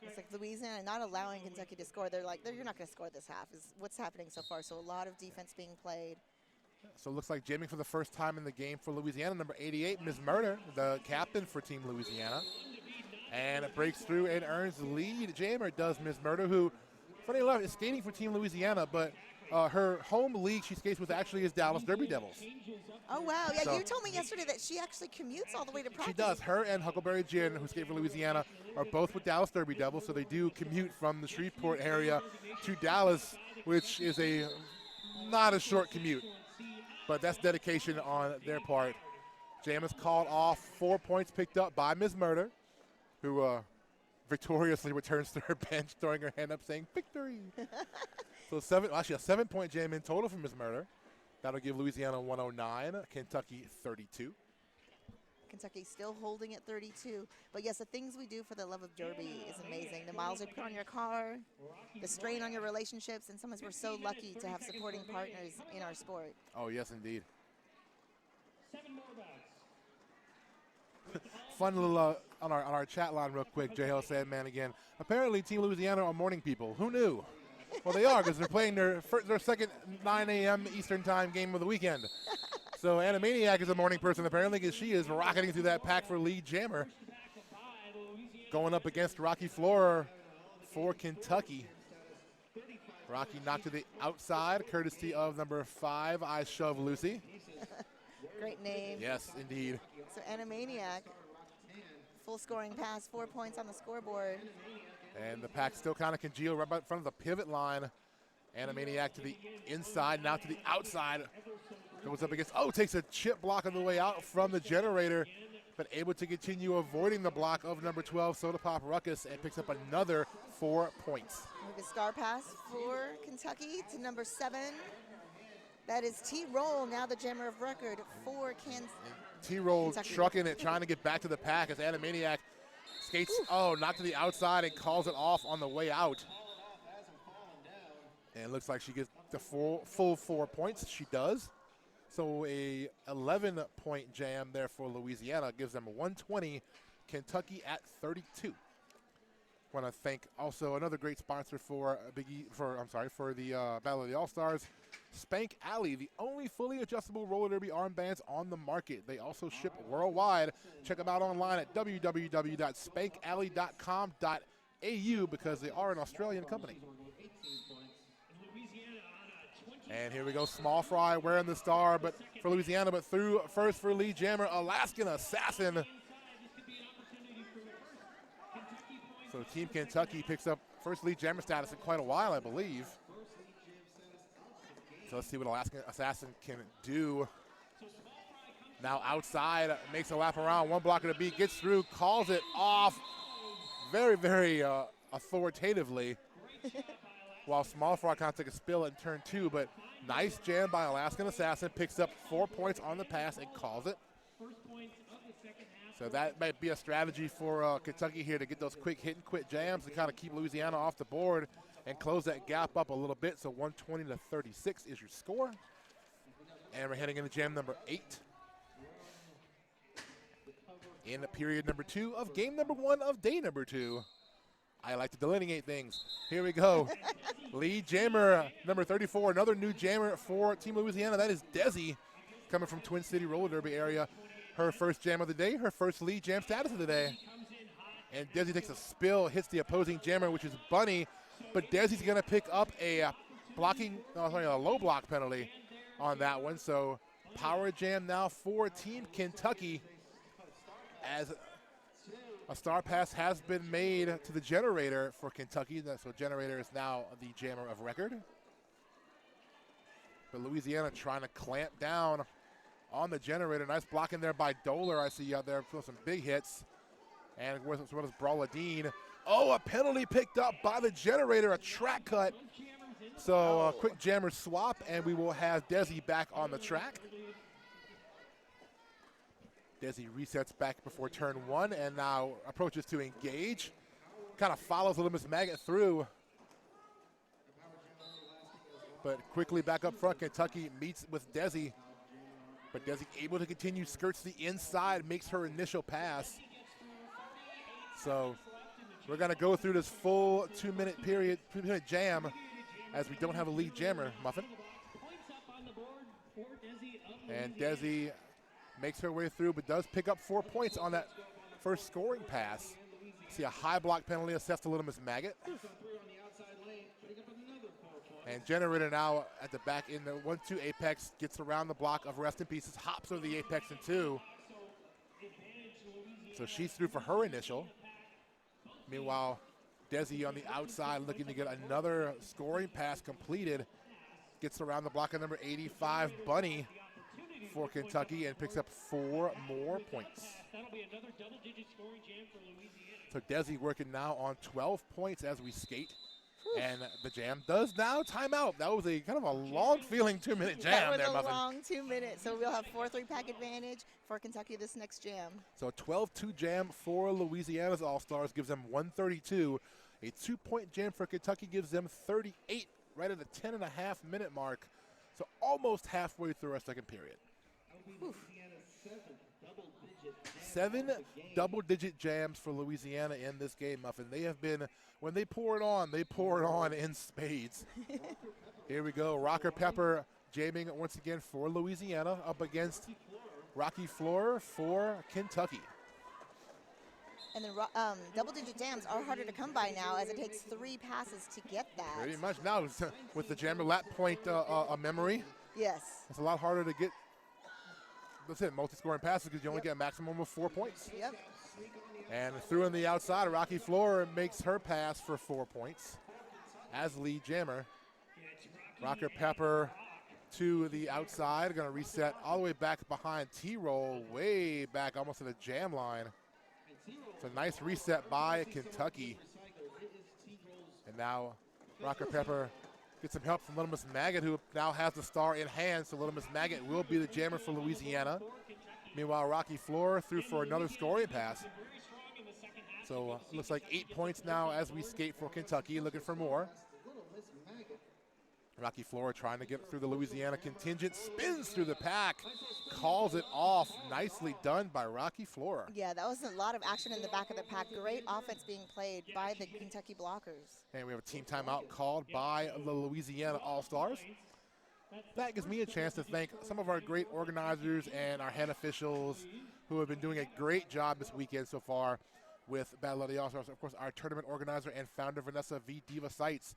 It's like Louisiana not allowing Kentucky to score. They're like, you're not going to score this half, is what's happening so far. So a lot of defense being played. So it looks like jamming for the first time in the game for Louisiana, number 88, Ms. Murder, the captain for Team Louisiana. And it breaks through and earns the lead. Jammer does Ms. Murder, who, funny enough, is skating for Team Louisiana, but her home league she skates with actually is Dallas Derby Devils. Oh, wow. Yeah, So you told me yesterday that she actually commutes all the way to practice. She does. Her and Huckleberry Gin, who skate for Louisiana, are both with Dallas Derby Devils, so they do commute from the Shreveport area to Dallas, which is not a short commute. But that's dedication on their part. Jam is called off. 4 points picked up by Ms. Murder, who victoriously returns to her bench, throwing her hand up saying, victory. So a 7-point jam in total for Ms. Murder. That'll give Louisiana 109, Kentucky 32. Kentucky still holding at 32. But yes, the things we do for the love of Derby is amazing. The miles we put on your car, the strain on your relationships, and sometimes we're so lucky to have supporting partners in our sport. Oh, yes, indeed. Fun little on our chat line real quick. J-Hill said, man, again, apparently Team Louisiana are morning people. Who knew? Well, they are, because they're playing their second 9 a.m. Eastern time game of the weekend. So Animaniac is a morning person, apparently, because she is rocketing through that pack for lead jammer. Going up against Rocky Florer for Kentucky. Rocky knocked to the outside, courtesy of number 5, I Shove Lucy. Great name. Yes, indeed. So Animaniac, full scoring pass, 4 points on the scoreboard. And the pack still kind of congealed right in front of the pivot line. Animaniac to the inside, now to the outside. Goes up against, takes a chip block on the way out from the generator, but able to continue avoiding the block of number 12, Soda Pop Ruckus, and picks up another 4 points. With a star pass for Kentucky to number 7. That is T-Roll, now the jammer of record for Kansas. T-Roll trucking it, trying to get back to the pack as Animaniac skates, knocked to the outside and calls it off on the way out. And it looks like she gets the full 4 points. She does. So a 11-point jam there for Louisiana gives them 120. Kentucky at 32. Want to thank also another great sponsor for the Battle of the All-Stars, Spank Alley, the only fully adjustable roller derby armbands on the market. They also ship worldwide. Check them out online at www.spankalley.com.au because they are an Australian company. And here we go, Small Fry wearing the star, but for Louisiana, but through first for lead jammer, Alaskan Assassin. So Team Kentucky picks up first lead jammer status in quite a while, I believe. So let's see what Alaskan Assassin can do. Now outside, makes a lap around, one blocker to beat, gets through, calls it off very, very authoritatively. While Small Fry kind of took a spill in turn 2, but nice jam by Alaskan Assassin, picks up 4 points on the pass and calls it. So that might be a strategy for Kentucky here to get those quick hit and quit jams and kind of keep Louisiana off the board and close that gap up a little bit. So 120 to 36 is your score. And we're heading into jam number 8. In period number 2 of game number 1 of day number 2. I like to delineate things. Here we go. Lead jammer, number 34, another new jammer for Team Louisiana. That is Desi, coming from Twin City Roller Derby area. Her first jam of the day, her first lead jam status of the day. And Desi takes a spill, hits the opposing jammer, which is Bunny. But Desi's going to pick up a low block penalty on that one. So power jam now for Team Kentucky, as a star pass has been made to the generator for Kentucky. So generator is now the jammer of record. But Louisiana trying to clamp down on the generator. Nice blocking there by Doler. I see out there pulling some big hits. And as well as Brawladine. Oh, a penalty picked up by the generator, a track cut. So a quick jammer swap, and we will have Desi back on the track. Desi resets back before turn 1 and now approaches to engage. Kind of follows Little Miss Maggot through. But quickly back up front, Kentucky meets with Desi. But Desi able to continue, skirts the inside, makes her initial pass. So we're going to go through this full 2-minute period, 2-minute jam, as we don't have a lead jammer, Muffin. And Desi makes her way through, but does pick up 4 points on that first scoring pass. See a high block penalty assessed to Little Miss Maggot. And Generator now at the back in the 1-2 apex, gets around the block of Rest in Pieces, hops over the apex in 2. So she's through for her initial. Meanwhile, Desi on the outside looking to get another scoring pass completed. Gets around the block of number 85, Bunny, for Kentucky, and picks up 4 more points. So Desi working now on 12 points as we skate. And the jam does now time out. That was a kind of a long feeling 2-minute jam there, Muffin. That was a long 2 minutes. So we'll have 4 3-pack advantage for Kentucky this next jam. So a 12-2 jam for Louisiana's All-Stars gives them 132. A 2-point jam for Kentucky gives them 38, right at the 10.5-minute mark. So almost halfway through our second period. Oof. 7 double-digit jams for Louisiana in this game, Muffin. They have been, when they pour it on in spades. Here we go, Rocker Pepper jamming once again for Louisiana up against Rocky Floor for Kentucky. And then double-digit jams are harder to come by now, as it takes 3 passes to get that. Pretty much now with the jammer lat point memory. Yes. It's a lot harder to get, that's it, multi-scoring passes because you only get a maximum of 4 points. Yep. And through on the outside, Rocky Floor makes her pass for 4 points as lead jammer. Rocker Pepper to the outside, going to reset all the way back behind T-roll, way back almost to the jam line. It's a nice reset by Kentucky. And now Rocker Pepper gets some help from Little Miss Maggot, who now has the star in hand, so Little Miss Maggot will be the jammer for Louisiana. Meanwhile, Rocky Floor through for another scoring pass. So looks like 8 points now as we skate for Kentucky, looking for more. Rocky Floor trying to get through the Louisiana contingent, spins through the pack, calls it off. Nicely done by Rocky Floor. Yeah, that was a lot of action in the back of the pack. Great offense being played by the Kentucky blockers. And we have a team timeout called by the Louisiana All-Stars. That gives me a chance to thank some of our great organizers and our head officials who have been doing a great job this weekend so far with Battle of the All-Stars. Of course, our tournament organizer and founder, Vanessa V. Diva Sites.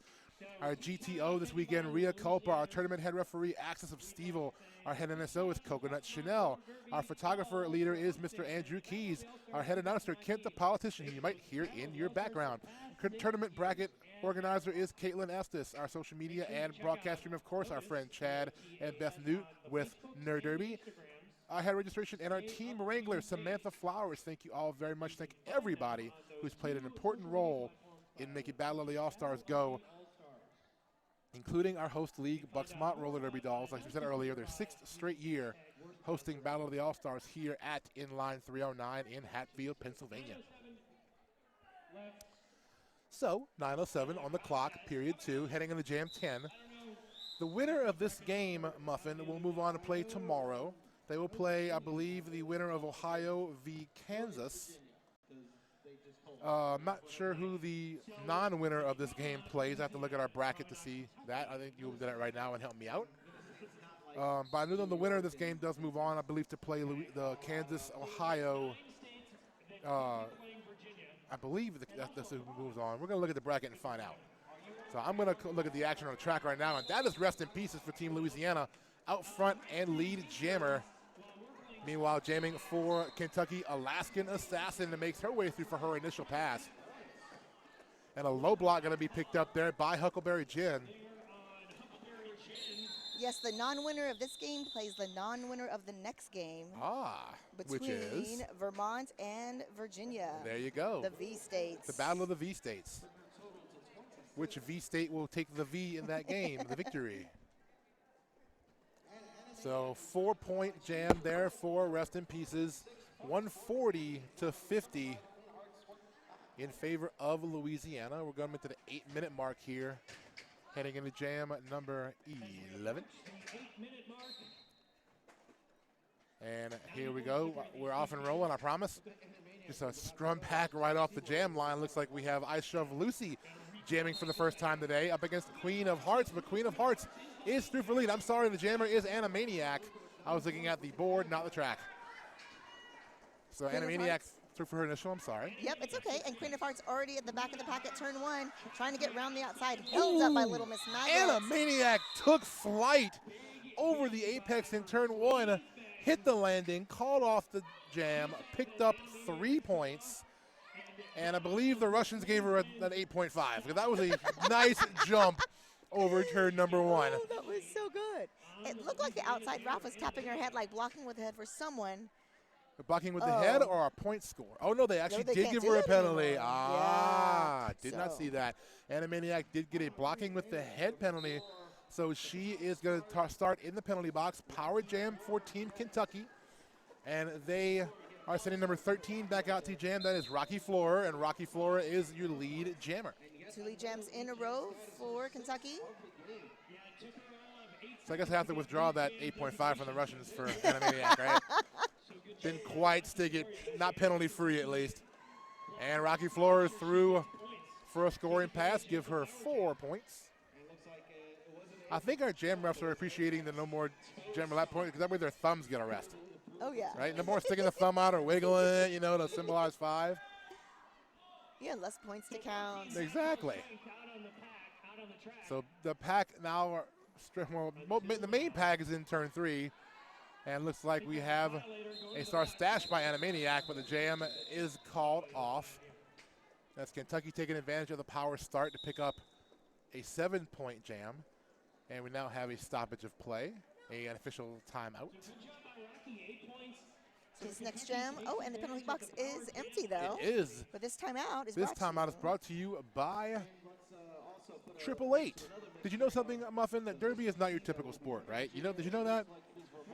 Our GTO this weekend, Rhea Culpa. Our tournament head referee, Axis of Stevel. Our head NSO is Coconut Chanel. Our photographer leader is Mr. Andrew Keys. Our head announcer, Kent the Politician, who you might hear in your background. Tournament bracket organizer is Caitlin Estes. Our social media and broadcast stream, of course, our friend Chad and Beth Newt with Nerd Derby. Our head registration and our team wrangler, Samantha Flowers. Thank you all very much. Thank everybody who's played an important role in making Battle of the All-Stars go, including our host league, Bucksmont Roller Derby Dolls. Like we said earlier, their 6th straight year hosting Battle of the All-Stars here at Inline 309 in Hatfield, Pennsylvania. So, 9:07 on the clock, period 2, heading into Jam 10. The winner of this game, Muffin, will move on to play tomorrow. They will play, I believe, the winner of Ohio v. Kansas. I'm not sure who the non-winner of this game plays. I have to look at our bracket to see that. I think you'll do that right now and help me out. But I know the winner of this game does move on, I believe, to play the Kansas-Ohio. I believe that's who moves on. We're going to look at the bracket and find out. So I'm going to look at the action on the track right now, and that is rest in pieces for Team Louisiana. Out front and lead jammer. Meanwhile, jamming for Kentucky, Alaskan Assassin that makes her way through for her initial pass. And a low block going to be picked up there by Huckleberry Jen. Yes, the non-winner of this game plays the non-winner of the next game. Which is? Vermont and Virginia. There you go. The V states. The battle of the V states. Which V state will take the V in that game, the victory? So 4-point jam there for rest in pieces. 140 to 50 in favor of Louisiana. We're going into the 8-minute mark here. Heading into jam number 11. And here we go. We're off and rolling, I promise. Just a scrum pack right off the jam line. Looks like we have Ice Shove Lucy jamming for the first time today up against Queen of Hearts. But Queen of Hearts is through for lead. I'm sorry, the jammer is Animaniac. I was looking at the board, not the track. So Animaniac through for her initial, I'm sorry. Yep, it's okay. And Queen of Hearts already at the back of the pack at turn 1, trying to get around the outside. Held up by Little Miss Maggots. Animaniac took flight over the apex in turn 1, hit the landing, called off the jam, picked up 3 points. And I believe the Russians gave her an 8.5. That was a nice jump over turn number 1. Oh, that was so good. It looked like the outside Ralph was tapping her head, like blocking with the head for someone. Blocking with the head or a point score? Oh, no, they actually did give her a penalty. Did not see that. Animaniac did get a blocking with the head penalty. So she is going to start in the penalty box. Power jam for Team Kentucky. And they are sending number 13 back out to jam. That is Rocky Flora, and Rocky Flora is your lead jammer. 2 lead jams in a row for Kentucky. So I guess I have to withdraw that 8.5 from the Russians for Animaniac, right? Didn't quite stick it, not penalty free at least. And Rocky Flora through for a scoring pass, give her 4 points. I think our jam refs are appreciating the no more jam at that point because that way their thumbs get a rest. Oh, yeah. Right? No more sticking the thumb out or wiggling it, you know, to symbolize 5. Yeah, less points to count. Exactly. So the pack now, the main pack is in turn 3. And looks like we have a star stashed by Animaniac, but the jam is called off. That's Kentucky taking advantage of the power start to pick up a 7-point jam. And we now have a stoppage of play, an official timeout. His next jam. Oh, and the penalty box is empty, though. It is. But this timeout is brought to you by 888. Did you know something, Muffin? That Derby is not your typical sport, right? Did you know that?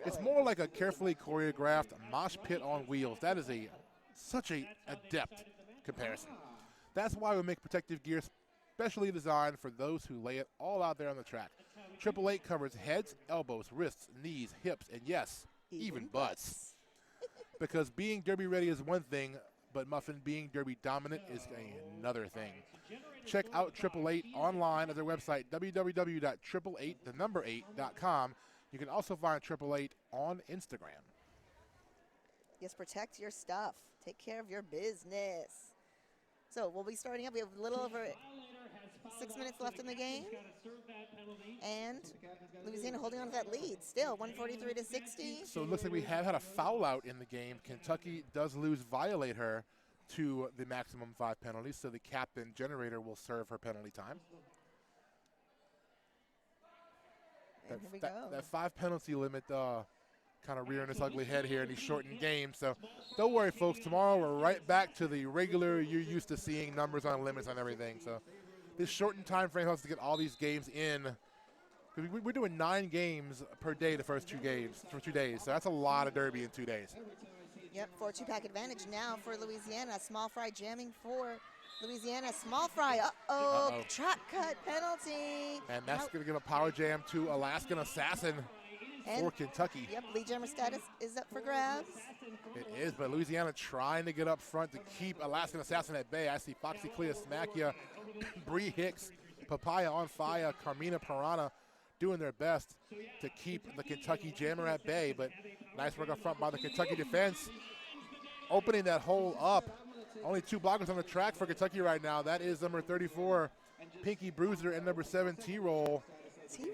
It's more like a carefully choreographed mosh pit on wheels. That is such a adept comparison. That's why we make protective gear specially designed for those who lay it all out there on the track. 888 covers heads, elbows, wrists, knees, hips, and yes, even butts. Because being Derby ready is one thing, but Muffin being Derby dominant is another thing. Check out 888 online at their website, www.888.com. You can also find 888 on Instagram. Yes, protect your stuff. Take care of your business. So we'll be starting up. We have a little over 6 minutes left in the game. And Louisiana holding on to that lead still, 143 to 60. So it looks like we have had a foul out in the game. Kentucky does violate her to the maximum 5 penalties, so the captain generator will serve her penalty time. And here we go. That 5 penalty limit kind of rearing its ugly head here in these shortened games. So don't worry, folks. Tomorrow we're right back to the regular you're used to seeing numbers on limits on everything. So this shortened time frame helps to get all these games in. Because we're doing 9 games per day the first 2 games for 2 days. So that's a lot of Derby in 2 days. Yep, 4-2 pack advantage now for Louisiana. Small fry jamming for Louisiana. Small fry, trap cut penalty. And that's going to give a power jam to Alaskan Assassin. for Kentucky. Yep, lead jammer status is up for grabs. It is, but Louisiana trying to get up front to keep Alaskan Assassin at bay. I see Foxy Clea Smakia, Bree Hicks, Papaya on fire, Carmina Pirana doing their best to keep the Kentucky jammer at bay, but nice work up front by the Kentucky defense, opening that hole up. Only 2 blockers on the track for Kentucky right now. That is number 34, Pinky Bruiser, and number 7, T-Roll.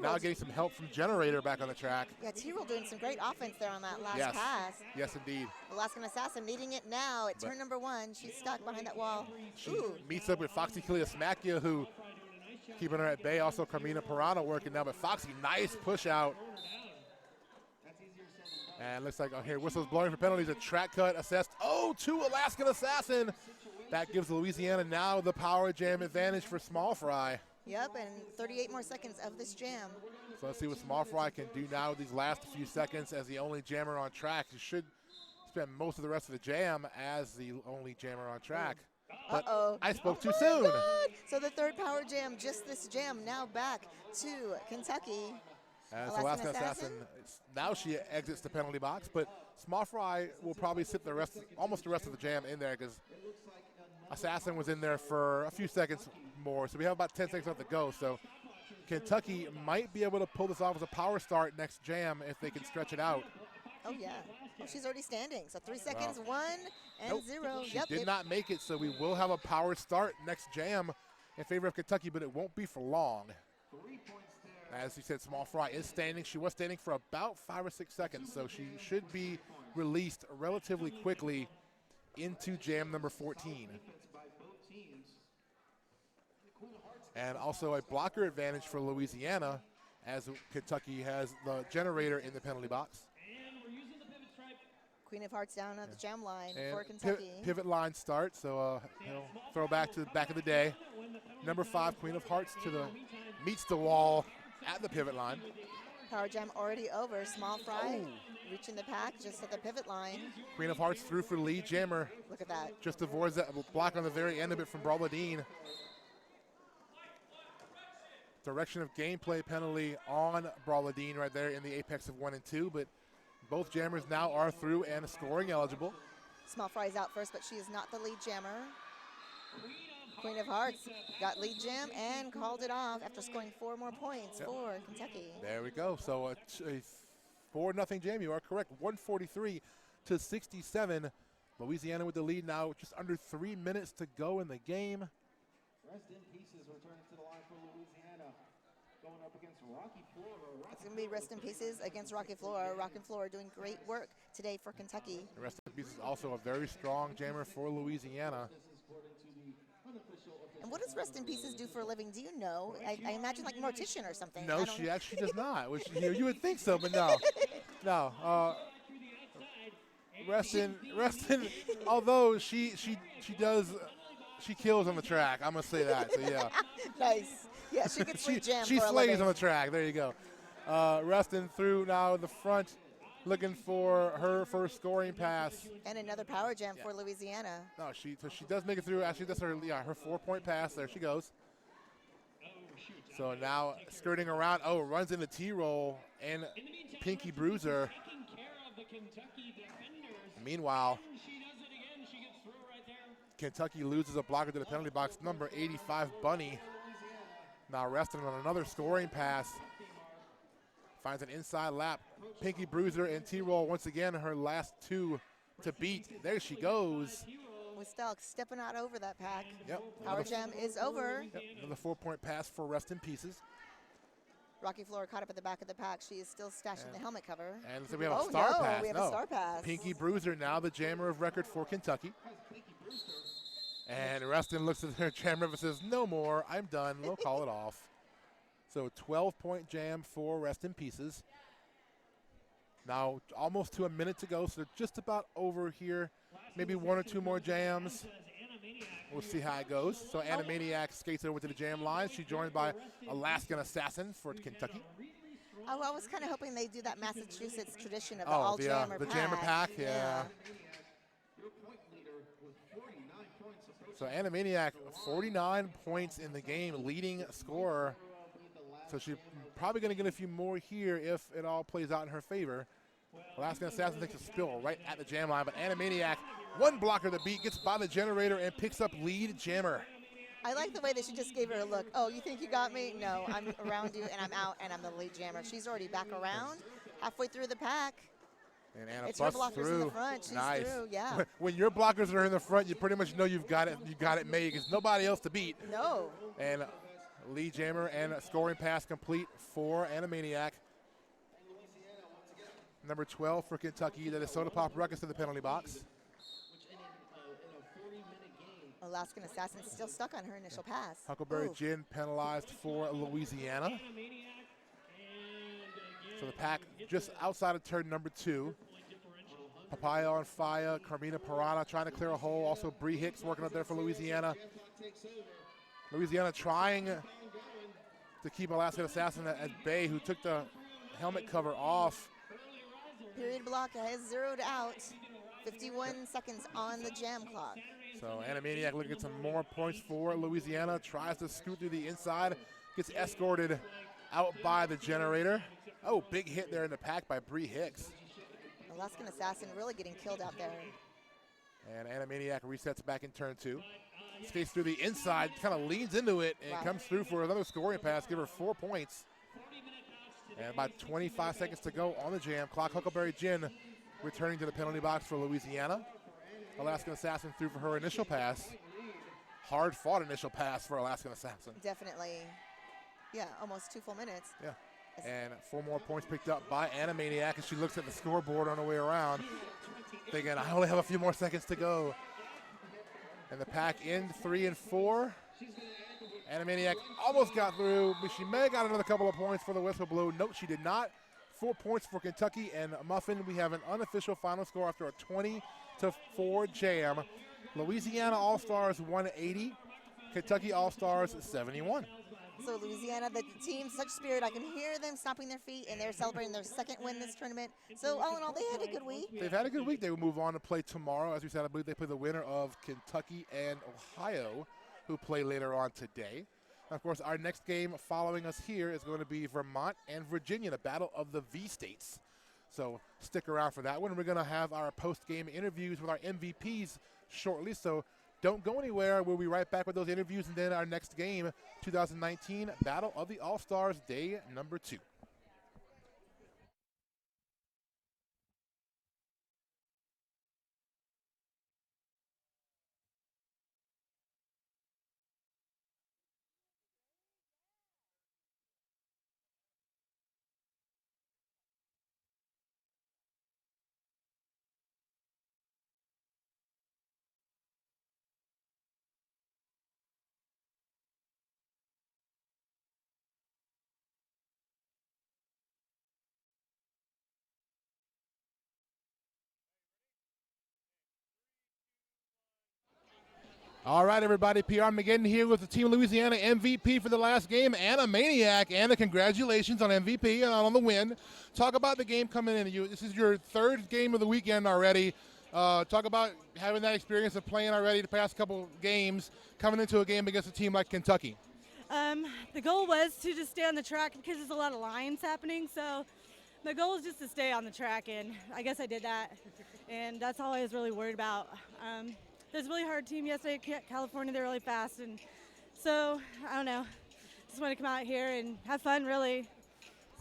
Now getting some help from Generator back on the track. Yeah, T-Roll doing some great offense there on that last pass. Yes, indeed. Alaskan Assassin needing it now at turn number 1. She's stuck behind that wall. She meets up with Foxy Clea Smakia, who keeping her at bay. Also, Carmina Pirana working now, but Foxy, nice push out. And looks like, here, whistles blowing for penalties. A track cut assessed. Oh, to Alaskan Assassin. That gives Louisiana now the power jam advantage for Small Fry. Yep, and 38 more seconds of this jam. So let's see what Small Fry can do now with these last few seconds as the only jammer on track. He should spend most of the rest of the jam as the only jammer on track. But I spoke too soon. God. So the third power jam, just this jam, now back to Kentucky. As Alaskan Assassin, now she exits the penalty box, but Small Fry will probably sit almost the rest of the jam in there because Assassin was in there for a few seconds more. So we have about 10 seconds left to go. So Kentucky might be able to pull this off as a power start next jam if they can stretch it out. Oh, yeah. Well, she's already standing. So 3 seconds, 1 and 0. She did not make it, so we will have a power start next jam in favor of Kentucky, but it won't be for long. As you said, Small Fry is standing. She was standing for about 5 or 6 seconds, so she should be released relatively quickly into jam number 14. And also a blocker advantage for Louisiana as Kentucky has the Generator in the penalty box. Queen of Hearts down at the jam line and for Kentucky. Pivot line start, so throw back to the back of the day. Number 5, Queen of Hearts meets the wall at the pivot line. Power jam already over. Small Fry reaching the pack just at the pivot line. Queen of Hearts through for lead jammer. Look at that. Just avoids that block on the very end of it from Brawladine. Direction of gameplay penalty on Brawladine right there in the apex of 1 and 2, but both jammers now are through and scoring eligible. Small Fry is out first, but she is not the lead jammer. Queen of Hearts got lead jam and called it off after scoring 4 more points for Kentucky. There we go. So a 4-0 jam. You are correct. 143 to 67. Louisiana with the lead now. Just under 3 minutes to go in the game. Rest in pieces returning to the line for Louisiana. Going up against Rocky Flora. It's going to be rest in pieces against Rocky Flora. Rocky Flora doing great work today for Kentucky. The rest in pieces also a very strong jammer for Louisiana. And what does Rest in Pieces do for a living? Do you know? I imagine like Mortician or something. No, she actually does not. Which you would think so, but no. No. Rest in. Although she kills on the track. I'm gonna say that. So yeah. Nice. Yeah, she gets free jam. She for a slays living. on the track. There you go. Reston through now the front, looking for her first scoring pass. And another power jam for Louisiana. No, she does make it through. Actually, that's her 4-point pass. There she goes. So now skirting around. Oh, runs into T-roll and Pinky Bruiser. Meanwhile, Kentucky loses a blocker to the penalty box. Number 85, Bunny. Now resting on another scoring pass. Finds an inside lap. Pinky Bruiser and T-roll once again her last 2 to beat. There she goes. Wistelk stepping out over that pack. Yep. Power jam is over. Yep. Another 4-point pass for Rest in Pieces. Rocky Flora caught up at the back of the pack. She is still stashing the helmet cover. And so we have a star pass. We have a star pass. Pinky Bruiser now the jammer of record for Kentucky. And Reston looks at their jammer and says, no more, I'm done, we'll call it off. So 12-point jam for Rest in Pieces. Now almost to a minute to go, so they're just about over here. Maybe 1 or 2 more jams. We'll see how it goes. So Animaniac skates over to the jam line. She's joined by Alaskan Assassin for Kentucky. Oh, I was kind of hoping they'd do that Massachusetts tradition of the all-jammer the pack. jammer pack, yeah. So Animaniac, 49 points in the game, leading scorer So she's probably going to get a few more here if it all plays out in her favor. Alaskan Assassin takes a spill right at the jam line, but Animaniac, one blocker to beat, gets by the generator and picks up lead jammer. I like the way that she just gave her a look. Oh, you think you got me? No, I'm around you, and I'm out, and I'm the lead jammer. She's already back around, halfway through the pack. And Anna It's her busts blockers through. in the front. She's Nice. through, yeah. When your blockers are in the front, you pretty much know you've got it. You got it made because nobody else to beat. No. And lead jammer and a scoring pass complete for Animaniac. Number 12 for Kentucky. That is Soda Pop Ruckus in the penalty box. Alaskan Assassin still stuck on her initial pass. Huckleberry Ooh. Gin penalized for Louisiana. So the pack just outside of turn number 2. Papaya on fire, Carmina Parada trying to clear a hole. Also Bree Hicks working up there for Louisiana. Louisiana trying to keep Alaskan Assassin at bay, who took the helmet cover off. Period block has zeroed out. 51 seconds on the jam clock. So Animaniac looking at some more points for Louisiana. Tries to scoot through the inside. Gets escorted out by the generator. Oh, big hit there in the pack by Bree Hicks. Alaskan Assassin really getting killed out there. And Animaniac resets back in turn 2. Skates through the inside, kind of leans into it, and comes through for another scoring pass. Give her 4 points. And about 25 seconds to go on the jam clock. Huckleberry Gin returning to the penalty box for Louisiana. Alaskan Assassin threw for her initial pass. Hard fought initial pass for Alaskan Assassin. Definitely. Yeah, almost 2 full minutes. Yeah. And 4 more points picked up by Animaniac as she looks at the scoreboard on her way around, thinking, I only have a few more seconds to go. And the pack in 3 and 4. Animaniac almost got through, but she may have got another couple of points for the whistle blew. Nope, she did not. 4 points for Kentucky and Muffin. We have an unofficial final score after a 20-4 jam. Louisiana All-Stars 180, Kentucky All-Stars 71. So Louisiana, the team, such spirit. I can hear them stomping their feet, and they're celebrating their second win this tournament. So all in all, they had a good week. They've had a good week. They will move on to play tomorrow. As we said, I believe they play the winner of Kentucky and Ohio, who play later on today. And of course, our next game following us here is going to be Vermont and Virginia, the battle of the V-States. So stick around for that one. We're going to have our post-game interviews with our MVPs shortly. So don't go anywhere. We'll be right back with those interviews. And then our next game, 2019 Battle of the All-Stars, day number 2. All right, everybody. PR McGinn here with the Team Louisiana MVP for the last game, Animaniac. Anna, congratulations on MVP and on the win. Talk about the game coming in. This is your 3rd game of the weekend already. Talk about having that experience of playing already the past couple games, coming into a game against a team like Kentucky. The goal was to just stay on the track because there's a lot of lines happening. So my goal was just to stay on the track, and I guess I did that. And that's all I was really worried about. There's a really hard team yesterday, California. They're really fast, and so I don't know. Just want to come out here and have fun, really.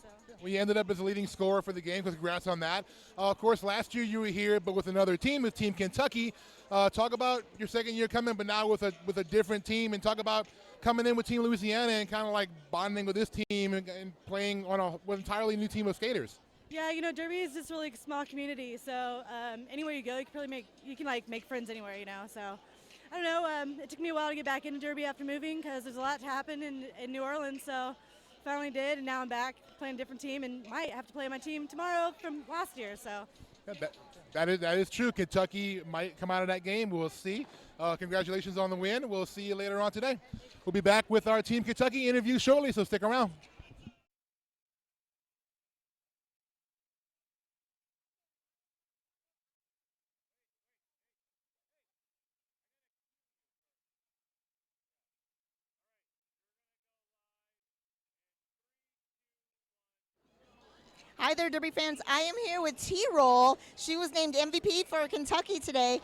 So. Well, you ended up as a leading scorer for the game. Congrats on that. Of course, last year you were here, but with another team, with Team Kentucky. Talk about your second year coming, but now with a different team, and talk about coming in with Team Louisiana and kind of like bonding with this team and playing on with an entirely new team of skaters. Yeah, you know, Derby is just really a small community, so anywhere you go, you can probably make friends anywhere, you know. So I don't know. It took me a while to get back into Derby after moving because there's a lot to happen in New Orleans. So finally did, and now I'm back playing a different team, and might have to play my team tomorrow from last year. So yeah, that is true. Kentucky might come out of that game. We'll see. Congratulations on the win. We'll see you later on today. We'll be back with our Team Kentucky interview shortly, so stick around. Hi there, Derby fans. I am here with T-Roll. She was named MVP for Kentucky today.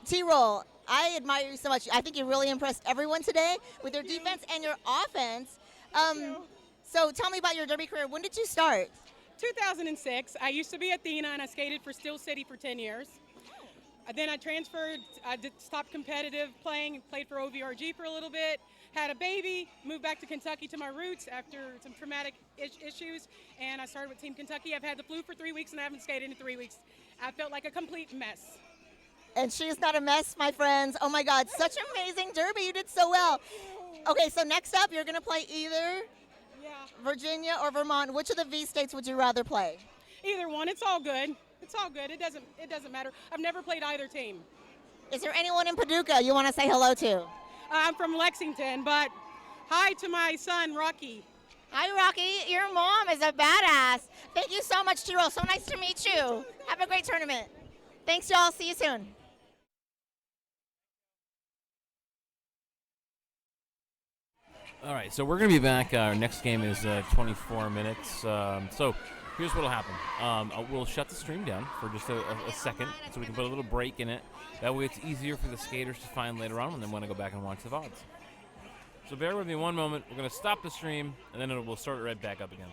T-Roll, I admire you so much. I think you really impressed everyone today with your defense and your offense. So tell me about your Derby career. When did you start? 2006. I used to be Athena, and I skated for Steel City for 10 years. Then I transferred. Stopped competitive playing, played for OVRG for a little bit, had a baby, moved back to Kentucky to my roots after some traumatic issues, and I started with Team Kentucky. I've had the flu for 3 weeks, and I haven't skated in 3 weeks. I felt like a complete mess. And she's not a mess, my friends. Oh my God, such amazing Derby. You did so well. Okay, so next up, you're going to play either Virginia or Vermont. Which of the V states would you rather play? Either one. It's all good. It's all good. It doesn't matter. I've never played either team. Is there anyone in Paducah you want to say hello to? I'm from Lexington, but hi to my son, Rocky. Hi, Rocky. Your mom is a badass. Thank you so much, T-Roll. So nice to meet you. Have a great tournament. Thanks, y'all. See you soon. All right, so we're going to be back. Our next game is 24 minutes. So here's what will happen. We'll shut the stream down for just a second so we can put a little break in it. That way it's easier for the skaters to find later on when they want to go back and watch the VODs. So bear with me one moment. We're going to stop the stream, and then we'll start it right back up again.